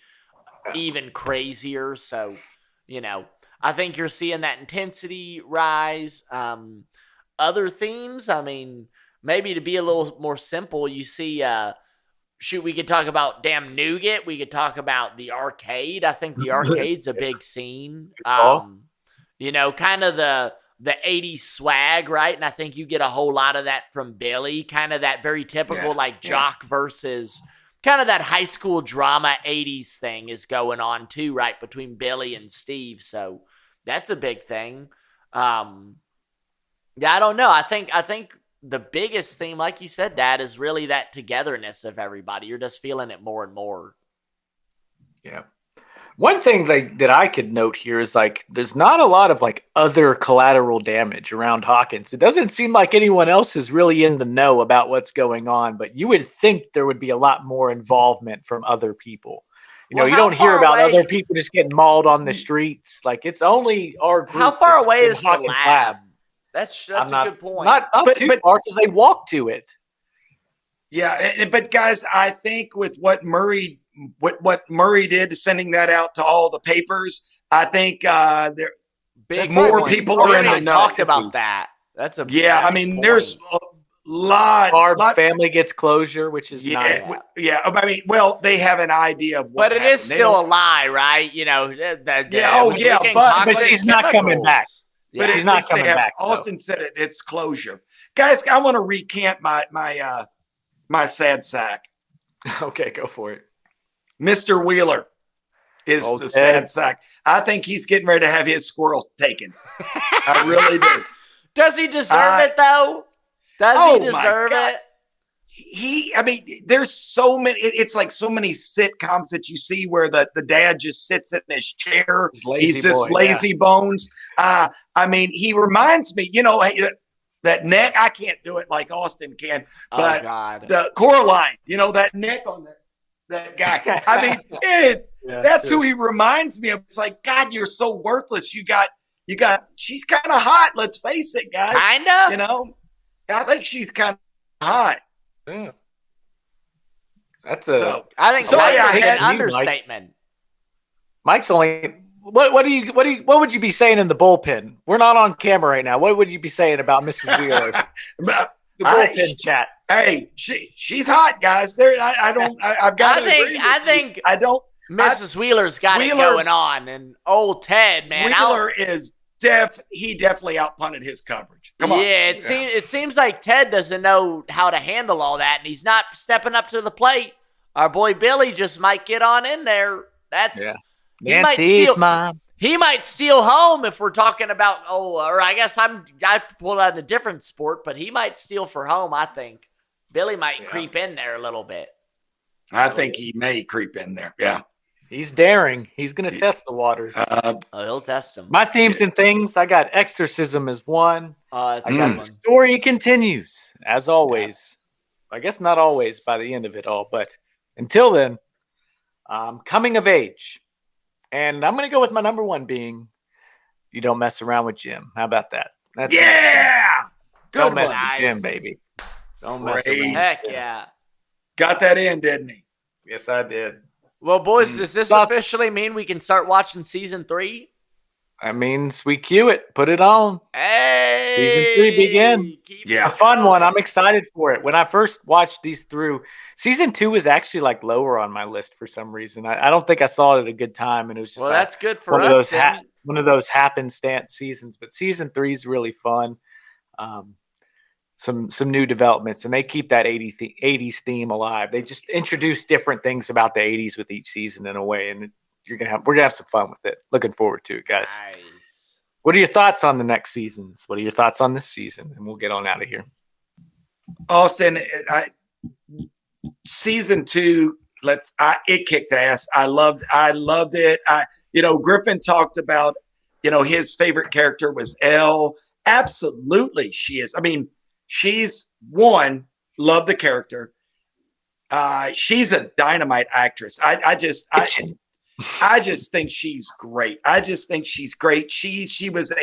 even crazier. So, I think you're seeing that intensity rise. Other themes, I mean, maybe to be a little more simple, you see, we could talk about Damn Nougat. We could talk about the arcade. I think the arcade's a big scene. Kind of the 80s swag, right? And I think you get a whole lot of that from Billy, kind of that very typical jock versus kind of that high school drama 80s thing is going on too, right? Between Billy and Steve. So that's a big thing. I don't know. I think the biggest theme, like you said, Dad, is really that togetherness of everybody. You're just feeling it more and more. Yeah. One thing that I could note here is like there's not a lot of like other collateral damage around Hawkins. It doesn't seem like anyone else is really in the know about what's going on, but you would think there would be a lot more involvement from other people. You don't hear about other people just getting mauled on the streets. Like it's only our group. How far away is the lab? That's a good point. Not too far because they walk to it. Yeah, but guys, I think with what Murray did, sending that out to all the papers, I think there more people are in the know. Talked about that. That's a I mean, point. There's a lot. Barb's family gets closure, which is nice. Yeah. I mean, well, they have an idea of what. But it is still a lie, right? But she's not coming back. But she's not coming back. Austin said it. It's closure, guys. I want to recant my sad sack. Okay, go for it. Mr. Wheeler is the sad sack. I think he's getting ready to have his squirrel taken. I really do. Does he deserve it though? Does he deserve it? There's so many. It's like so many sitcoms that you see where the dad just sits in his chair. He's this lazy bones. He reminds me, that neck. I can't do it like Austin can, but the Coraline, that neck on that guy. That's who he reminds me of. It's like, God, you're so worthless. You got. She's kind of hot. Let's face it, guys. Kind of. I think she's kind of hot. Yeah. I think that's an understatement. Mike's only. What would you be saying in the bullpen? We're not on camera right now. What would you be saying about Mrs. Wheeler? The bullpen chat. Hey, she's hot, guys. I've got to agree. Mrs. Wheeler's got it going on, and old Ted, man. Wheeler is he definitely outpunted his coverage. Come on. Yeah, it seems like Ted doesn't know how to handle all that, and he's not stepping up to the plate. Our boy Billy just might get on in there. Nancy's mom. He might steal home if we're talking about, or I guess I pulled out a different sport, but he might steal for home, I think. Billy might creep in there a little bit. I think he may creep in there, yeah. He's daring. He's going to test the waters. He'll test them. My themes and things, I got exorcism as one. I got story continues, as always. Yeah. I guess not always by the end of it all, but until then, coming of age. And I'm going to go with my number one being, you don't mess around with Jim. How about that? Good Don't mess with Jim, baby. Don't mess with him. Heck yeah. Got that in, didn't he? Yes, I did. Well, boys, does this officially mean we can start watching season 3? That means we cue it. Put it on. Hey! Season 3 begin. A fun one. I'm excited for it. When I first watched these through, season 2 was actually like lower on my list for some reason. I don't think I saw it at a good time, and it was just that's good for us. One of those happenstance seasons. But season 3 is really fun. Some new developments, and they keep that 80s theme alive. They just introduce different things about the 80s with each season in a way, and we're gonna have some fun with it. Looking forward to it, guys. Nice. What are your thoughts on the next seasons? What are your thoughts on this season? And we'll get on out of here. Austin, season 2, it kicked ass. I loved it. Griffin talked about, his favorite character was Elle. Absolutely, she is. I mean, she's one, love the character. She's a dynamite actress. I just think she's great. I just think she's great. She was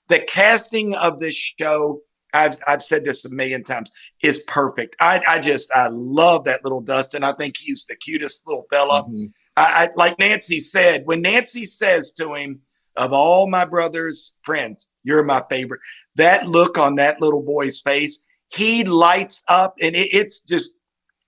the casting of this show. I've said this a million times, is perfect. I love that little Dustin. I think he's the cutest little fella. Mm-hmm. I like Nancy said, when Nancy says to him, of all my brother's friends, you're my favorite. That look on that little boy's face, he lights up, and it's just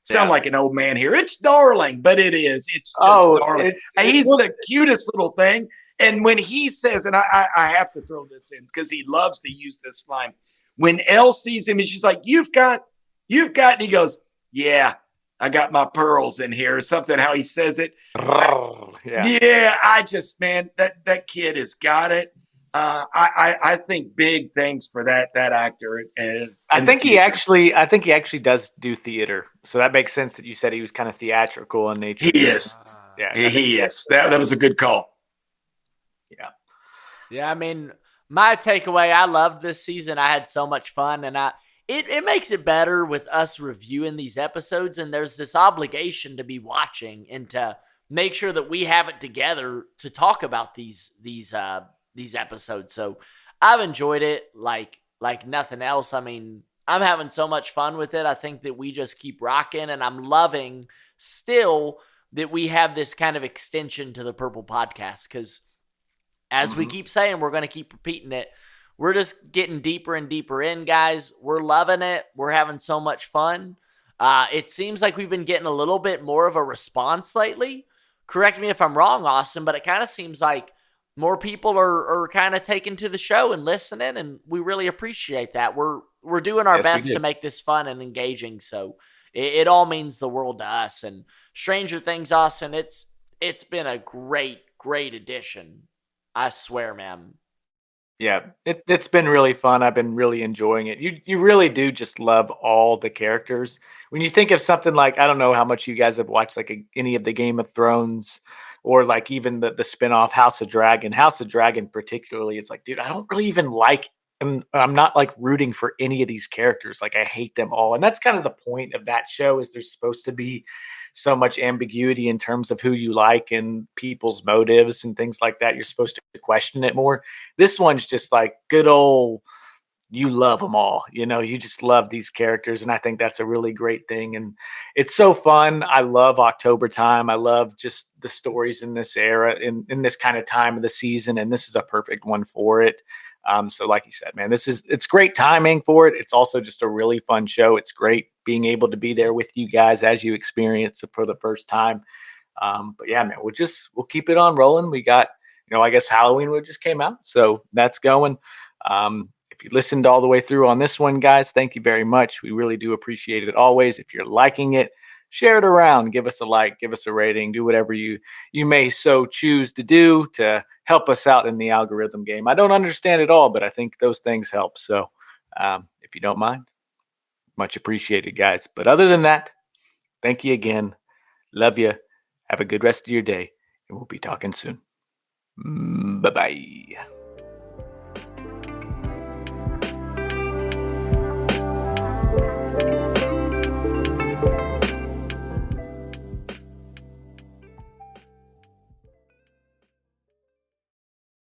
sound like an old man here. It's darling, but it is. It's just darling. He's the cutest little thing. And when he says, and I have to throw this in because he loves to use this line. When Elle sees him and she's like, you've got, and he goes, yeah, I got my pearls in here, or something, how he says it. I just, man, that kid has got it. I think big things for that actor. And I think he actually does do theater. So that makes sense that you said he was kind of theatrical in nature. He is. He is. That was a good call. Yeah. Yeah. I mean, my takeaway, I loved this season. I had so much fun, and it makes it better with us reviewing these episodes. And there's this obligation to be watching and to make sure that we have it together to talk about these episodes. So I've enjoyed it like nothing else. I mean, I'm having so much fun with it. I think that we just keep rocking, and I'm loving still that we have this kind of extension to the Purple Podcast, because as we keep saying, we're going to keep repeating it. We're just getting deeper and deeper in, guys. We're loving it. We're having so much fun. It seems like we've been getting a little bit more of a response lately. Correct me if I'm wrong, Austin, but it kind of seems like more people are kind of taking to the show and listening, and we really appreciate that. We're doing our best to make this fun and engaging, so it all means the world to us. And Stranger Things, Austin, it's been a great addition. I swear, man. Yeah, it's been really fun. I've been really enjoying it. You really do just love all the characters. When you think of something like, I don't know how much you guys have watched like any of the Game of Thrones, or like even the spinoff House of Dragon particularly, it's like, dude, I don't really even like, I'm not like rooting for any of these characters. Like I hate them all. And that's kind of the point of that show, is there's supposed to be so much ambiguity in terms of who you like and people's motives and things like that. You're supposed to question it more. This one's just like good old, you love them all, you just love these characters. And I think that's a really great thing. And it's so fun. I love October time. I love just the stories in this era, in this kind of time of the season. And this is a perfect one for it. So like you said, man, it's great timing for it. It's also just a really fun show. It's great being able to be there with you guys as you experience it for the first time. But yeah, man, we'll keep it on rolling. We got, I guess Halloween just came out, so that's going. If you listened all the way through on this one, guys, thank you very much. We really do appreciate it always. If you're liking it, share it around, give us a like, give us a rating, do whatever you may so choose to do to help us out in the algorithm game. I don't understand it all, but I think those things help. So if you don't mind, much appreciated, guys. But other than that, thank you again. Love you. Have a good rest of your day, and we'll be talking soon. Bye-bye.